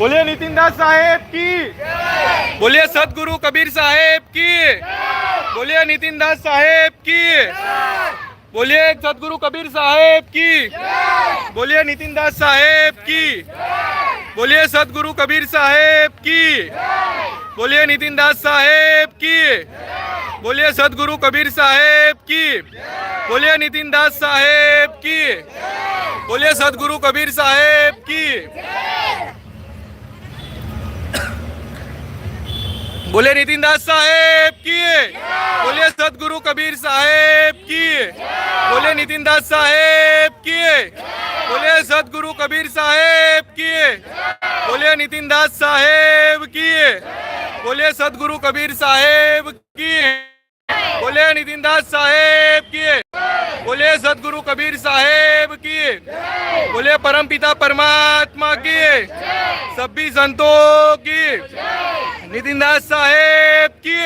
बोलिए नितिन दास साहेब की, बोलिए सदगुरु कबीर साहेब की, बोलिए नितिन दास साहेब की, बोलिए सदगुरु कबीर साहेब की, बोलिए नितिन दास साहेब की, बोलिए सदगुरु कबीर साहेब की, बोलिए नितिन दास साहेब की, बोलिए सदगुरु कबीर साहेब की, बोलिए नितिन दास साहेब की, बोलिए सदगुरु कबीर साहेब की, बोलिए नितिन दास साहेब की, बोलिए सदगुरु कबीर साहेब की, बोलिए नितिन दास साहेब की, बोलिए सदगुरु कबीर साहेब की, बोलिए नितिन दास साहेब की, बोलिए सदगुरु कबीर साहेब की, बोलिए नितिन दास साहेब की, बोलिए सदगुरु कबीर साहेब की, बोलिए परम पिता परमात्मा की, सभी संतों की, नितिन दास साहेब की,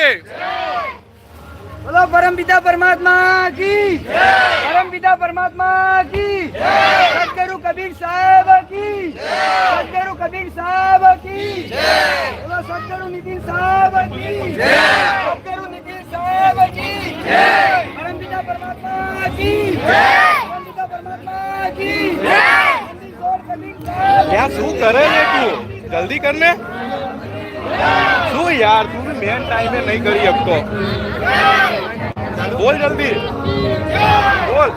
बोलो परम पिता परमात्मा की, परम पिता परमात्मा की, सदगुरु कबीर साहब की, सदगुरु कबीर साहब की, बोलो सदगुरु नितिन साहब की, सदगुरु नितिन साहब की, परम पिता परमात्मा की, परम पिता परमात्मा की, क्या शू करे ने तू जल्दी करने शू यार, तू भी मेन टाइम में नहीं करी अब तो, बोल जल्दी बोल,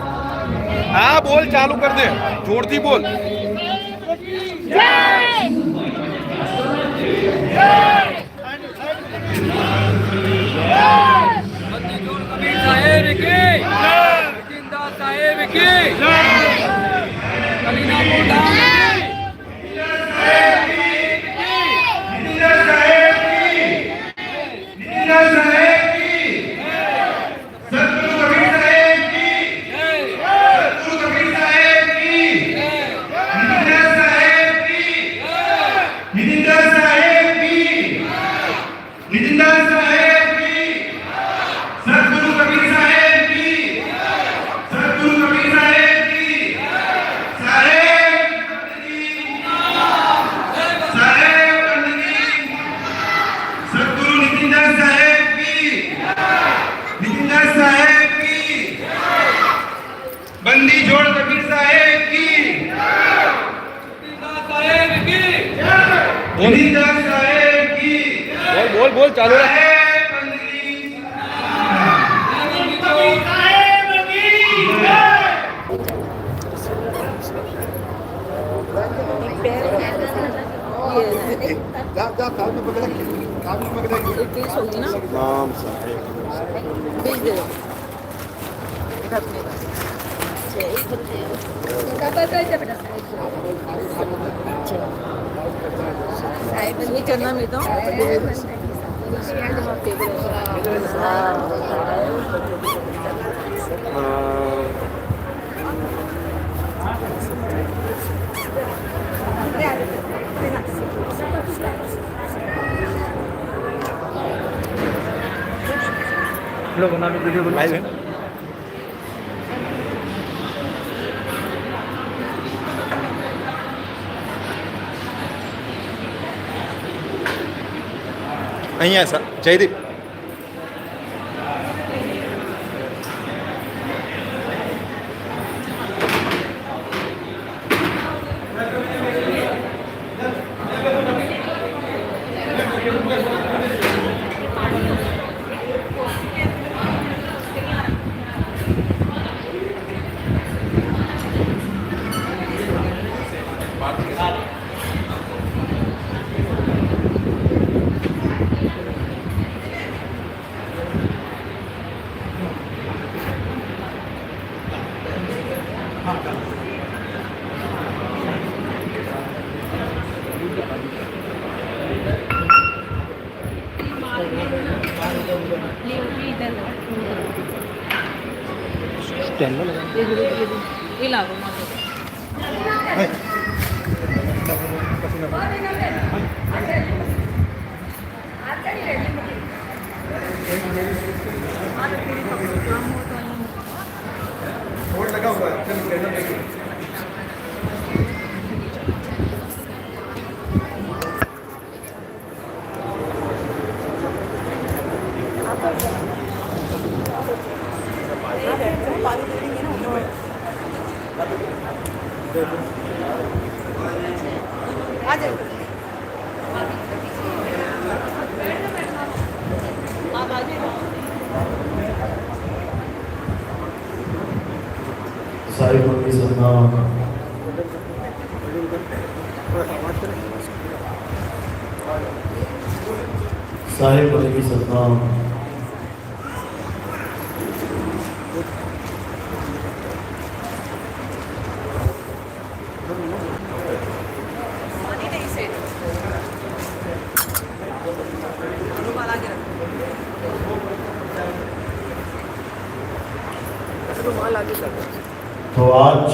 हाँ बोल चालू कर दे, जोरती बोल। साहेब की, नितिन दास साहेब की, कलीनापुर धाम बंदी जोड़ कबीर साहेब की, नितिन दास साहेब की, बोल बोल बोल चालू रख। नाम ये करना मैं तो लोग बना वीडियो बनाए અહીંયા જયદીપ ये लागो बोर्ड लगा हुआ है। साहिब की सदनाम साहिब की सदनाम तो आज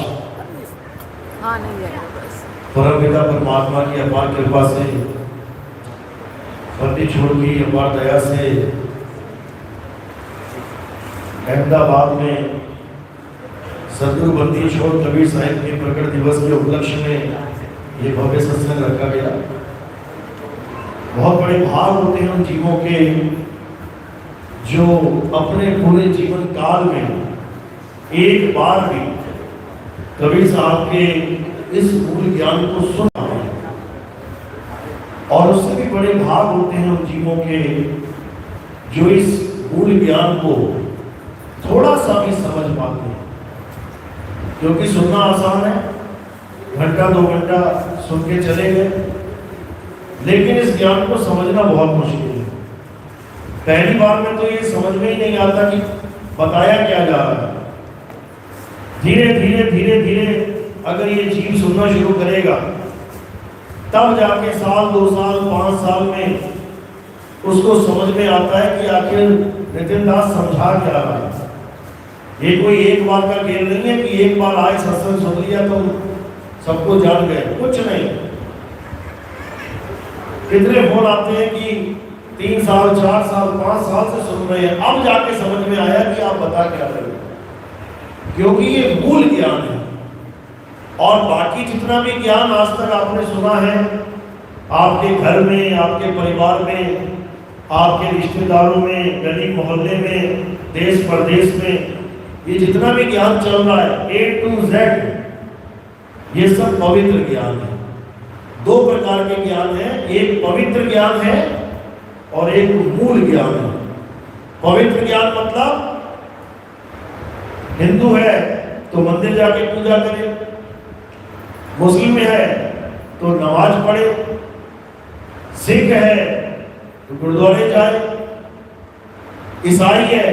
हाँ नहीं है बस परम पिता परमात्मा की अपार कृपा से पति छोड़ की अपार दया से अहमदाबाद में सदगुरु बंदी छोड़ कबीर साहिब के प्रकट दिवस के उपलक्ष्य में ये भव्य सत्संग रखा गया। बहुत बड़े भाव होते हैं उन जीवों के जो अपने पूरे जीवन काल में एक बार भी कबीर साहब के इस मूल ज्ञान को सुना है, और उससे भी बड़े भाग होते हैं उन जीवों के जो इस मूल ज्ञान को थोड़ा सा भी समझ पाते हैं। क्योंकि सुनना आसान है, घंटा 2 घंटा सुन के चले गए, लेकिन इस ज्ञान को समझना बहुत मुश्किल है। पहली बार में तो ये समझ में ही नहीं आता कि बताया क्या जा रहा है। धीरे धीरे धीरे धीरे अगर ये जीव सुनना शुरू करेगा, तब जाके साल 2 साल 5 साल में उसको समझ में आता है कि आखिर नितिन दास समझा क्या रहा है। ये कोई एक बार का खेल नहीं है कि एक बार आए सत्संग सुन लिया तो सबको जान गए, कुछ नहीं। कितने फोन आते हैं कि 3 साल 4 साल 5 साल से सुन रहे हैं, अब जाके समझ में आया कि आप बता क्या रहे हैं। क्योंकि ये मूल ज्ञान है, और बाकी जितना भी ज्ञान आज तक आपने सुना है आपके घर में, आपके परिवार में, आपके रिश्तेदारों में, गली मोहल्ले में, देश प्रदेश में, ये जितना भी ज्ञान चल रहा है A to Z, ये सब पवित्र ज्ञान है। 2 प्रकार के ज्ञान है, एक पवित्र ज्ञान है और एक मूल ज्ञान है। पवित्र ज्ञान मतलब हिंदू है तो मंदिर जाके पूजा करे, मुस्लिम है तो नमाज पढ़े, सिख है तो गुरुद्वारे जाए, ईसाई है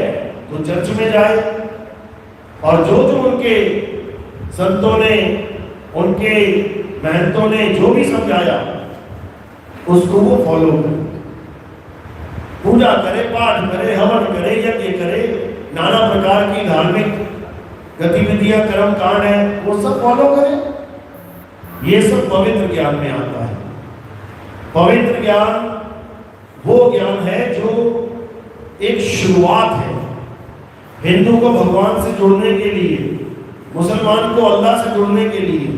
तो चर्च में जाए, और जो जो उनके संतों ने, उनके महंतों ने जो भी समझाया उसको वो फॉलो करे, पूजा करे, पाठ करे, हवन करे, यज्ञ करे, नाना प्रकार की धार्मिक गतिविधियां, कर्म कांड है वो सब फॉलो करें। ये सब पवित्र ज्ञान में आता है। पवित्र ज्ञान वो ज्ञान है जो एक शुरुआत है। हिंदू को भगवान से जुड़ने के लिए, मुसलमान को अल्लाह से जुड़ने के लिए,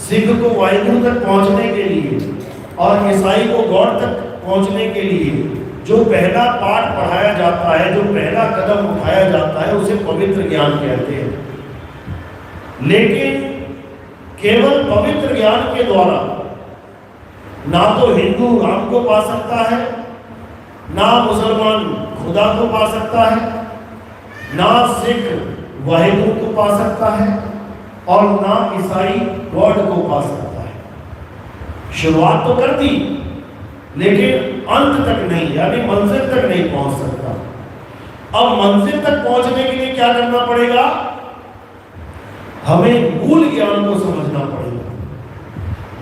सिख को वाहिगुरु तक पहुंचने के लिए, और ईसाई को गॉड तक पहुंचने के लिए जो पहला पाठ पढ़ाया जाता है, जो पहला कदम उठाया जाता है, उसे पवित्र ज्ञान कहते हैं। लेकिन केवल पवित्र ज्ञान के द्वारा ना तो हिंदू राम को पा सकता है, ना मुसलमान खुदा को पा सकता है, ना सिख वाहिगुरु को पा सकता है, और ना ईसाई गॉड को पा सकता है। शुरुआत तो कर दी, लेकिन अंत तक नहीं, यानी मंजिल तक नहीं पहुंच सकता। अब मंजिल तक पहुंचने के लिए क्या करना पड़ेगा? हमें मूल ज्ञान को समझना पड़ेगा।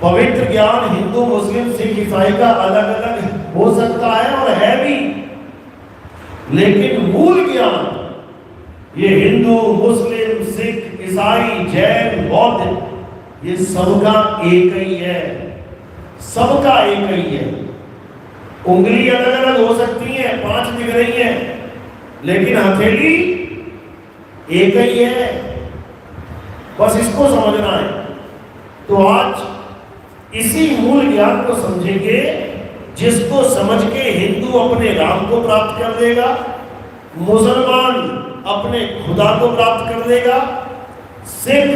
पवित्र ज्ञान हिंदू, मुस्लिम, सिख, ईसाई का अलग अलग हो सकता है और है भी, लेकिन मूल ज्ञान ये हिंदू, मुस्लिम, सिख, ईसाई, जैन, बौद्ध, ये सबका एक ही है, सबका एक ही है। उंगली अलग अलग हो सकती है, 5 दिख रही है, लेकिन हथेली एक ही है। बस इसको समझना है। तो आज इसी मूल ज्ञान को समझेंगे, जिसको समझ के हिंदू अपने राम को प्राप्त कर लेगा, मुसलमान अपने खुदा को प्राप्त कर लेगा, सिख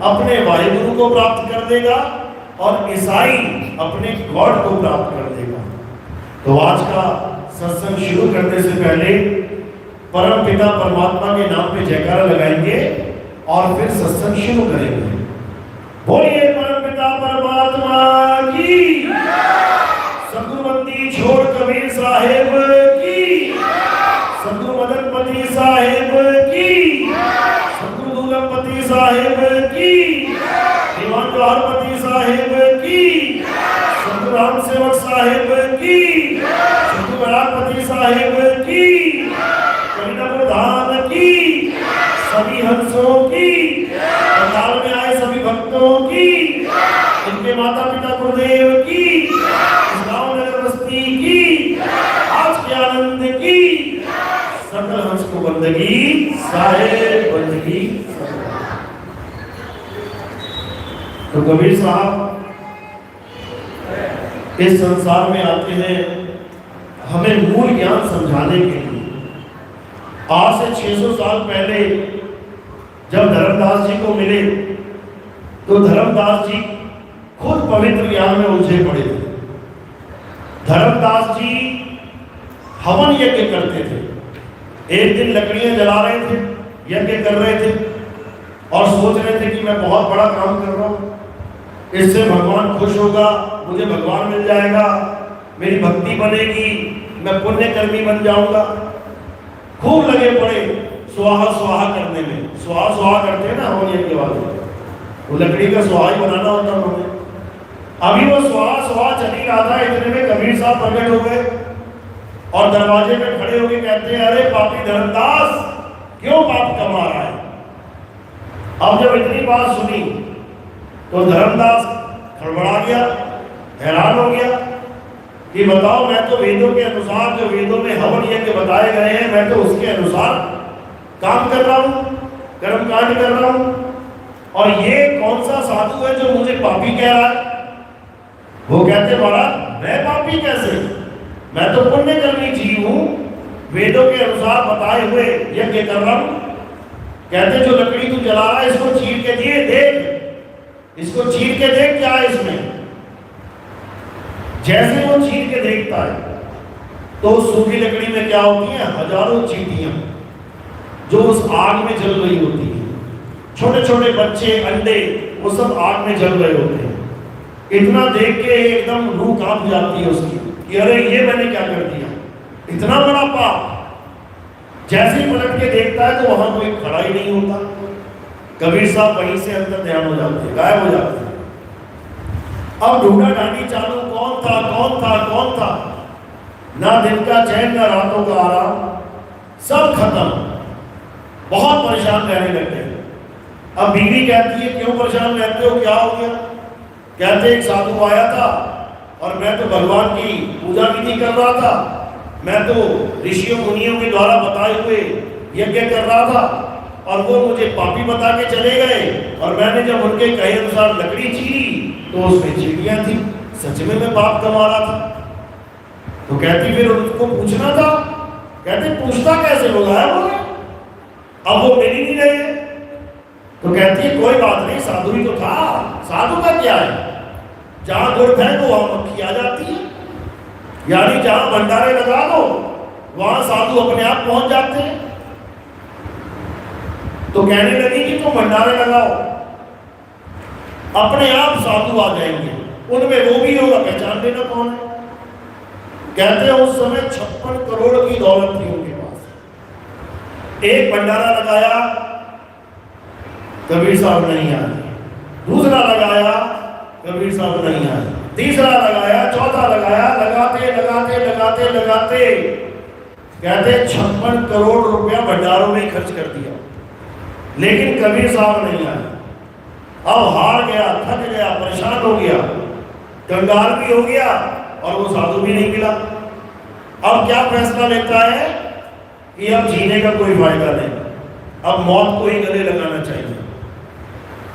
अपने वाहिगुरु को प्राप्त कर देगा और ईसाई अपने गॉड को प्राप्त कर देगा। तो आज का सत्संग शुरू करने से पहले परम पिता परमात्मा के नाम पे जयकारा लगाएंगे और फिर सत्संग शुरू करेंगे। बोलिए परम पिता परमात्मा की, सतगुरुबंदी छोड़ कबीर साहेब की, सतगुरु मदनपति साहेब की, सतगुरु दूलमपति साहेब की, दीवान जवाहरपति साहेब की, सतगुरु राम सेवक साहेब की, सतगुरु राजपति साहेब की, कविता प्रधान की, सभी हंसों की, पंडाल में आए सभी भक्तों की, इनके माता पिता गुरुदेव की, गांव नगर बस्ती की, आज के आनंद की, सकल हंस को बंदगी साहेब बंदगी। तो कबीर साहब इस संसार में आते हैं हमें मूल ज्ञान समझाने के लिए। आज से 600 साल पहले जब धर्मदास जी को मिले तो धर्मदास जी खुद पवित्र ज्ञान में उलझे पड़े थे। धर्मदास जी हवन यज्ञ करते थे। एक दिन लकड़ियां जला रहे थे, यज्ञ कर रहे थे और सोच रहे थे कि मैं बहुत बड़ा काम कर रहा हूं, इससे भगवान खुश होगा, मुझे भगवान मिल जाएगा, मेरी भक्ति बनेगी, मैं पुण्यकर्मी बन जाऊंगा। खूब लगे पड़े स्वाहा स्वाहा करने में। स्वाहा स्वाहा करते हैं ना हवन यज्ञ वाले, वो लकड़ी का स्वाहा ही बनाना होता है उन्होंने। अभी वो स्वाहा स्वाहा चल ही रहा था, इतने में कबीर साहब प्रकट हो गए और दरवाजे में खड़े होकर कहते हैं, अरे पापी धर्मदास क्यों पाप कमा रहा है। अब जब इतनी बात सुनी तो धर्मदास खड़बड़ा गया, हैरान हो गया कि बताओ, मैं तो वेदों के अनुसार, जो वेदों में हवन यज्ञ बताए गए हैं, मैं तो उसके अनुसार काम कर रहा हूं, कर्मकांड कर रहा हूं, और ये कौन सा साधु है जो मुझे पापी कह रहा है। वो कहते महाराज मैं पापी कैसे, मैं तो पुण्यकर्मी जीव हूं, वेदों के अनुसार बताए हुए यज्ञ कर रहा हूं। कहते जो लकड़ी तू जला रहा है इसको चीर के दिए देख, इसको चीर के देख क्या है इसमें। जैसे वो चीर के देखता है तो सूखी लकड़ी में क्या होती है, हजारों चींटियां जो उस आग में जल रही होती है, छोटे छोटे बच्चे, अंडे, वो सब आग में जल रहे होते हैं। इतना देख के एकदम रूह कांप जाती है उसकी कि अरे ये मैंने क्या कर दिया, इतना बड़ा पाप। जैसे ही पलट के देखता है तो वहां कोई खड़ा ही नहीं होता। कबीर साहब वहीं से अंदर ध्यान हो जाते हैं, गायब हो जाते हैं। अब ढूंढा ढांडी चालू, कौन था कौन था कौन था, ना दिन का चैन ना रातों का आराम, सब खत्म। बहुत परेशान रहने लग गए। अब बीवी कहती है क्यों परेशान रहते हो, क्या हो गया। कहते एक साधु आया था और मैं तो भगवान की पूजा विधि कर रहा था, मैं तो ऋषियों मुनियों के द्वारा बताए हुए यज्ञ कर रहा था और वो मुझे पापी बता के चले गए, और मैंने जब उनके कहे अनुसार लकड़ी चीरी तो उसमें चींटियां थी, सच में मैं पाप कमा रहा था। तो कहती फिर उनको पूछना था। कहते पूछता कैसे, बुलाया बोले, अब वो मिल ही नहीं रहे। तो कहती है कोई बात नहीं, साधु ही तो था, साधु का क्या है, जहां गुड़ फेंको वहां मक्खी आ जाती है, यानी जहां भंडारे लगा दो वहां साधु अपने आप पहुंच जाते हैं। तो कहने लगी कि तुम भंडारे लगाओ, अपने आप साधु आ जाएंगे, उनमें वो भी होगा, पहचान लेना कौन है। कहते हैं उस समय 56 करोड़ की दौलत थी उनके पास। एक भंडारा लगाया, कबीर साहब नहीं आए, दूसरा लगाया, कबीर साहब नहीं आए, तीसरा लगाया, चौथा लगाया, लगाते लगाते लगाते लगाते कहते 56 करोड़ रुपया भंडारों में खर्च कर दिया, लेकिन कबीर साहब नहीं आए। अब हार गया, थक गया, परेशान हो गया, कंगाल भी हो गया और वो साधु भी नहीं मिला। अब क्या फैसला लेता है कि अब जीने का कोई फायदा नहीं, अब मौत को ही गले लगाना चाहिए।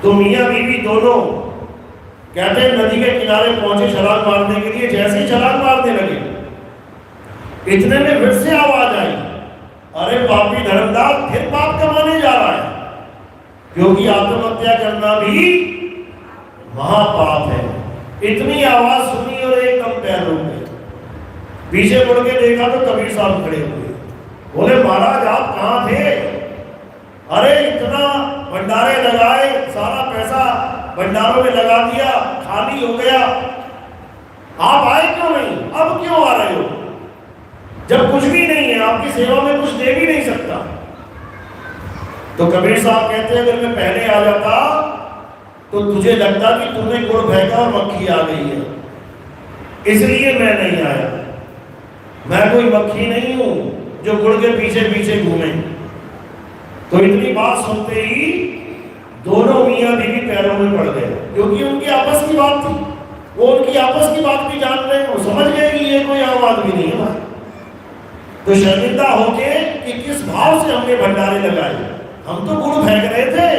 तो मियां बीवी दोनों कहते हैं नदी के किनारे पहुंचे छलांग मारने के लिए। जैसे ही छलांग मारने लगे इतने में फिर से आवाज आई, अरे पापी धर्मदास फिर पाप कमाने जा रहा है, क्योंकि आत्महत्या करना भी महापाप है। इतनी आवाज सुनी और एकदम पैर रुक गए। पीछे मुड़ के देखा तो कबीर साहब खड़े हुए। बोले महाराज आप कहाँ थे? अरे इतना भंडारे लगाए, सारा पैसा भंडारों में लगा दिया, खाली हो गया, आप आए क्यों नहीं? अब क्यों आ रहे हो जब कुछ भी नहीं है, आपकी सेवा में कुछ दे भी नहीं सकता? तो कबीर साहब कहते हैं अगर मैं पहले आ जाता तो तुझे लगता कि तूने गुड़ फेंका और मक्खी आ गई है, इसलिए मैं नहीं आया। मैं कोई मक्खी नहीं हूं जो गुड़ के पीछे पीछे घूमे। तो इतनी बात सुनते ही दोनों मियां बीवी पैरों में पड़ गए, क्योंकि उनकी आपस की बात थी। वो उनकी आपस की बात भी जान रहे हैं, वो समझ गए कि ये कोई आम आदमी नहीं है। तो शर्मिंदा होके कि किस भाव से हमने भंडारे लगाए, हम तो गुड़ फेंक रहे थे।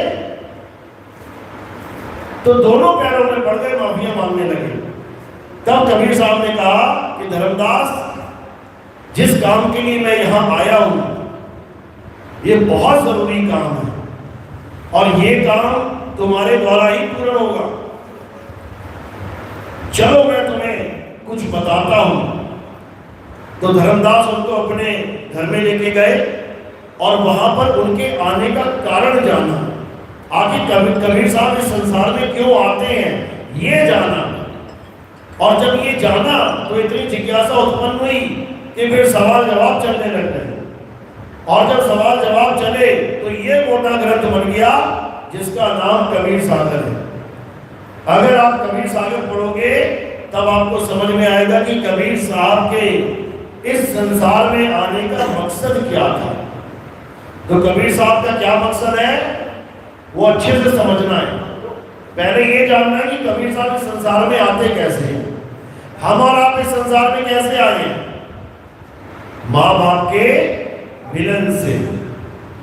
तो दोनों पैरों में पड़ गए, माफिया मांगने लगे। तब कबीर साहब ने कहा कि धर्मदास जिस काम के लिए मैं यहां आया हूं ये बहुत जरूरी काम है और ये काम तुम्हारे द्वारा ही पूर्ण होगा। चलो मैं तुम्हें कुछ बताता हूं। तो धर्मदास उनको अपने घर में लेके गए और वहां पर उनके आने का कारण जाना, आखिर कबीर साहब इस संसार में क्यों आते हैं ये जाना। और जब ये जाना तो इतनी जिज्ञासा उत्पन्न हुई कि फिर सवाल जवाब चलने लग गए। और जब सवाल जवाब चले तो ये मोटा ग्रंथ बन गया जिसका नाम कबीर सागर है। अगर आप कबीर सागर पढ़ोगे तब आपको समझ में आएगा कि कबीर साहब के इस संसार में आने का मकसद क्या था। तो कबीर साहब का क्या मकसद है वो अच्छे से समझना है। पहले ये जानना है कि कबीर साहब इस संसार में आते कैसे हैं। हम और आप इस संसार में कैसे आए? माँ बाप के मिलन से।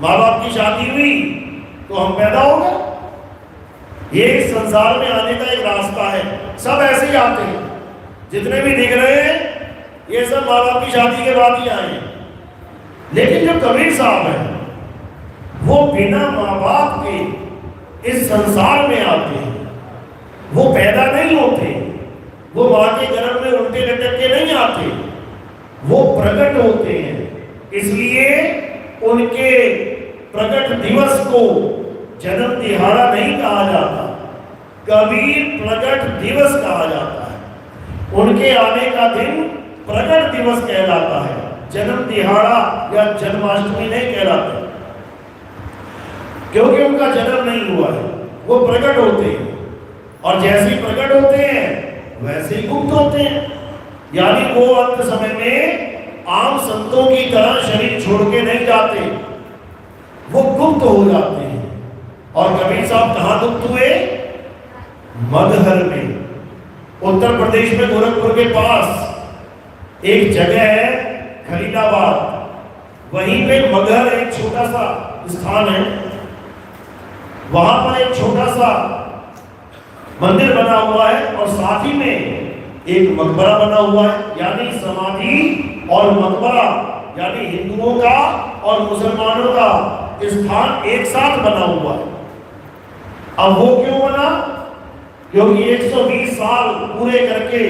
माँ बाप की शादी हुई तो हम पैदा हो गए। ये इस संसार में आने का एक रास्ता है। सब ऐसे ही आते हैं, जितने भी दिख रहे हैं ये सब माँ बाप की शादी के बाद ही आए हैं। लेकिन जो कबीर साहब है वो बिना माँ बाप के इस संसार में आते हैं। वो पैदा नहीं होते, वो माँ के गर्भ में उल्टे लटक के नहीं आते, वो प्रकट होते हैं। इसलिए उनके प्रकट दिवस को जन्म दिहाड़ा नहीं कहा जाता, कबीर प्रकट दिवस कहा जाता है। उनके आने का दिन प्रकट दिवस कहलाता है, जन्म दिहाड़ा या जन्माष्टमी नहीं कहलाता, क्योंकि उनका जन्म नहीं हुआ है। वो प्रकट होते हैं और जैसे ही प्रकट होते हैं वैसे ही गुप्त होते हैं। यानी वो अंत समय में आम संतों की तरह शरीर छोड़ के नहीं जाते, वो गुप्त हो जाते हैं। और कबीर साहब कहां गुप्त हुए? मगहर में, उत्तर प्रदेश में गोरखपुर के पास एक जगह है खलीलाबाद, वहीं पे मगहर एक छोटा सा स्थान है। वहां पर एक छोटा सा मंदिर बना हुआ है और साथ ही में एक मकबरा बना हुआ है। यानी समाधि और मकबरा यानी हिंदुओं का और मुसलमानों का स्थान एक साथ बना हुआ है। अब वो क्यों बना? क्योंकि 120 साल पूरे करके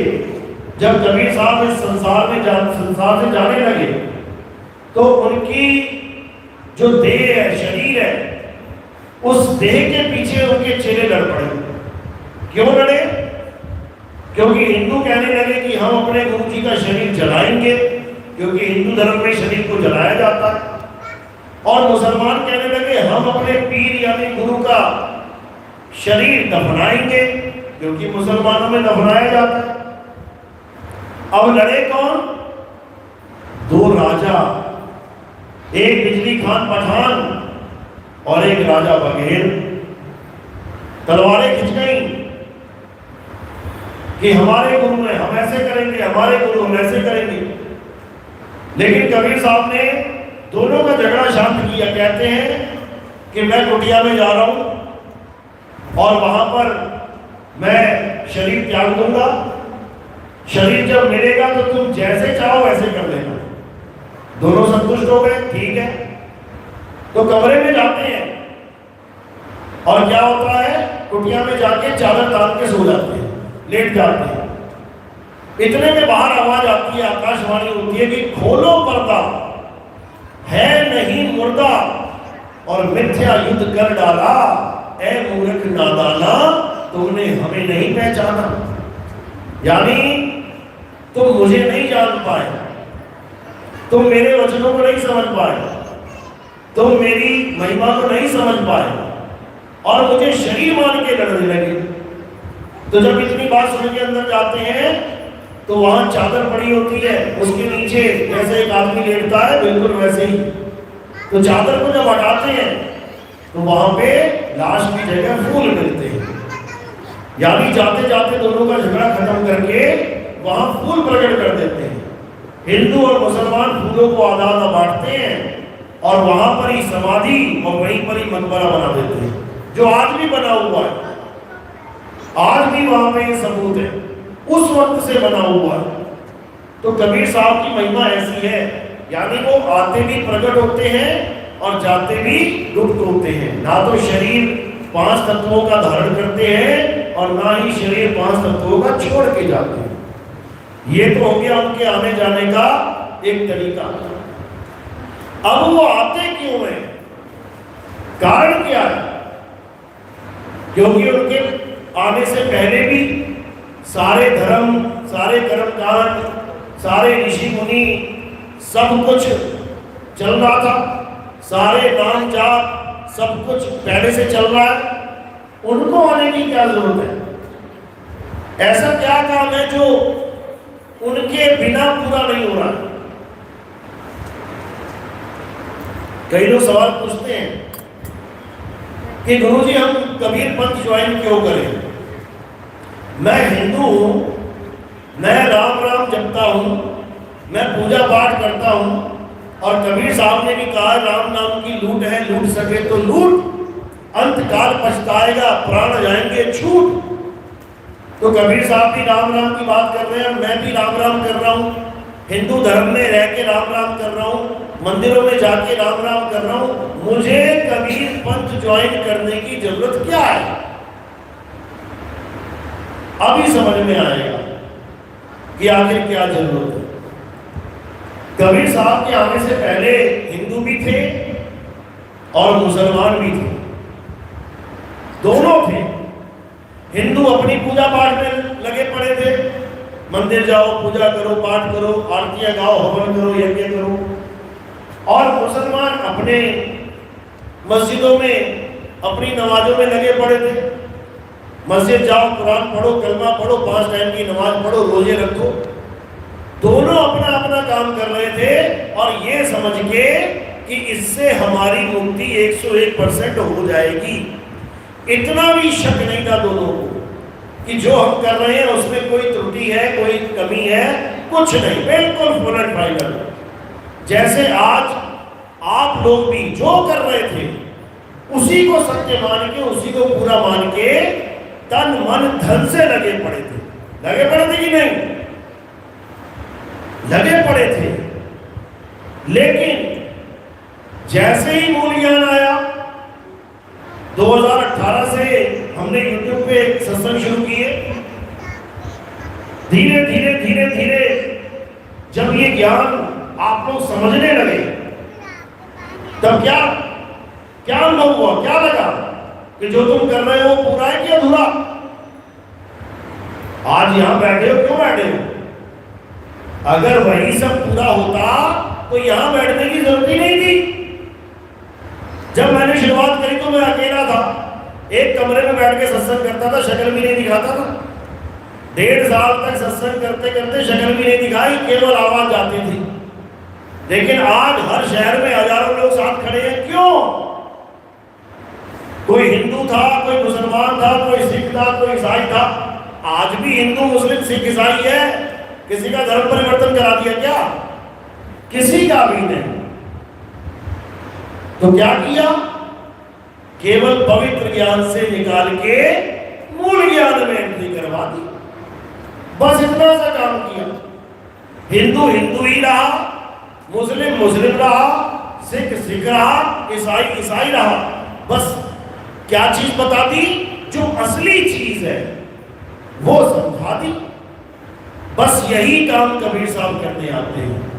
जब कबीर साहब इस संसार से जाने लगे तो उनकी जो देह है, शरीर है, उस देह के पीछे उनके चेले लड़ पड़े। क्यों लड़े? क्योंकि हिंदू कहने लगे कि हम अपने गुरु जी का शरीर जलाएंगे, क्योंकि हिंदू धर्म में शरीर को जलाया जाता है। और मुसलमान कहने लगे हम अपने पीर यानी गुरु का शरीर दफनाएंगे, क्योंकि मुसलमानों में दफनाया जाता है। अब लड़े कौन? दो राजा, एक बिजली खान पठान और एक राजा बघेल। तलवारें खिंच गई कि हमारे गुरु ने हम ऐसे करेंगे, हमारे गुरु हम ऐसे करेंगे। लेकिन कबीर साहब ने दोनों का झगड़ा शांत किया। कहते हैं कि मैं कुटिया में जा रहा हूं और वहां पर मैं शरीर त्याग दूंगा। शरीर जब मिलेगा तो तुम जैसे चाहो वैसे कर लेना। दोनों संतुष्ट हो गए, ठीक है। तो कमरे में जाते हैं और क्या होता है, कुटिया में जाके चादर तान के सो जाते हैं, लेट जाते हैं। इतने में बाहर आवाज आती है, आकाशवाणी होती है कि खोलो पर्दा, है नहीं मुर्दा और मिथ्या युद्ध कर डाला, ए मूर्ख नादाना तुमने हमें नहीं पहचाना। यानी तुम मुझे नहीं जान पाए, तुम मेरे वचनों को नहीं समझ पाए, तुम मेरी महिमा को नहीं समझ पाए और मुझे शरीर मान के लड़ने लगे। तो जब इतनी बात सुन के अंदर जाते हैं तो वहां चादर पड़ी होती है, उसके नीचे जैसे एक आदमी लेटता है बिल्कुल वैसे ही। तो चादर को जब हटाते हैं तो वहां पे लाश की जगह फूल मिलते हैं। यानी जाते जाते दोनों का झगड़ा खत्म करके वहां फूल प्रकट कर देते हैं। हिंदू और मुसलमान फूलों को आदान बांटते हैं और वहां पर ही समाधि और वहीं पर ही मकबरा बना देते हैं, जो आज भी बना हुआ है। आज भी वहां पे सबूत है, उस वक्त से बना हुआ है। तो कबीर साहब की महिमा ऐसी है, यानी वो आते भी प्रकट होते हैं और जाते भी लुप्त होते हैं। ना तो शरीर 5 तत्वों का धारण करते हैं और ना ही शरीर 5 तत्वों का छोड़ के जाते हैं। ये तो हो गया उनके आने जाने का एक तरीका। अब वो आते क्यों हैं, कारण क्या है? क्योंकि उनके आने से पहले भी सारे धर्म, सारे कर्मकांड, सारे ऋषि मुनि सब कुछ चल रहा था, सारे नाम जाप सब कुछ पहले से चल रहा है। उनको आने की क्या जरूरत है? ऐसा क्या काम है जो उनके बिना पूरा नहीं हो रहा? कई लोग सवाल पूछते हैं कि गुरुजी हम कबीर पंथ ज्वाइन क्यों करें? मैं हिंदू हूं, मैं राम राम जपता हूं, मैं पूजा पाठ करता हूं और कबीर साहब ने भी कहा राम नाम की लूट है, लूट सके तो लूट, अंत काल पछताएगा प्राण जाएंगे छूट। तो कबीर साहब भी राम राम की बात कर रहे हैं, मैं भी राम राम कर रहा हूं, हिंदू धर्म में रह के राम राम कर रहा हूं, मंदिरों में जाके राम राम कर रहा हूं। मुझे कबीर पंथ ज्वाइन करने की जरूरत क्या है? अभी समझ में आएगा कि आखिर क्या जरूरत है। कबीर साहब के आने से पहले हिंदू भी थे और मुसलमान भी थे, दोनों थे। हिंदू अपनी पूजा पाठ में लगे पड़े थे, मंदिर जाओ, पूजा करो, पाठ करो, आरतियां गाओ, हवन करो, यज्ञ करो। और मुसलमान अपने मस्जिदों में अपनी नमाजों में लगे पड़े थे। मस्जिद जाओ, कुरान पढ़ो, कलमा पढ़ो, 5 टाइम की नमाज पढ़ो, रोजे रखो। दोनों अपना अपना काम कर रहे थे और ये समझ के कि इससे हमारी मुक्ति 101% हो जाएगी। इतना भी शक नहीं था दोनों को कि जो हम कर रहे हैं उसमें कोई त्रुटि है, कोई कमी है, कुछ नहीं, बिल्कुल फुल एंड फाइनल। जैसे आज आप लोग भी जो कर रहे थे उसी को सत्य मान के, उसी को पूरा मान के तन मन धन से लगे पड़े थे। लगे पड़े थे कि नहीं? लगे पड़े थे। लेकिन जैसे ही मूल ज्ञान आया, 2018 से हमने YouTube पे सत्संग शुरू किए। धीरे धीरे धीरे धीरे जब ये ज्ञान आप लोग समझने लगे, तब क्या क्या अनुभव हुआ, क्या लगा कि जो तुम कर रहे हो पूरा है कि अधूरा? आज यहां बैठे हो, क्यों बैठे हो? अगर वही सब पूरा होता तो यहां बैठने की जरूरत ही नहीं थी। जब मैंने शुरुआत करी तो मैं अकेला था, एक कमरे में बैठ के सत्संग करता था, शक्ल भी नहीं दिखाता था। 1.5 साल तक सत्संग करते करते शक्ल भी नहीं दिखाई, केवल आवाज आती थी। लेकिन आज हर शहर में हजारों लोग साथ खड़े हैं। क्यों? कोई हिंदू था, कोई मुसलमान था, कोई सिख था, कोई ईसाई था। आज भी हिंदू, मुस्लिम, सिख, ईसाई है। किसी का धर्म परिवर्तन करा दिया क्या? किसी का भी नहीं। तो क्या किया? केवल पवित्र ज्ञान से निकाल के मूल ज्ञान में एंट्री करवा दी। बस इतना सा काम किया। हिंदू हिंदू ही रहा, मुस्लिम मुस्लिम रहा, सिख सिख रहा, ईसाई ईसाई रहा। बस क्या चीज बता दी? जो असली चीज है वो समझा दी। बस यही काम कबीर साहब करने आते हैं।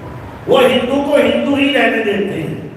वो हिंदू को हिंदू ही रहने देते हैं,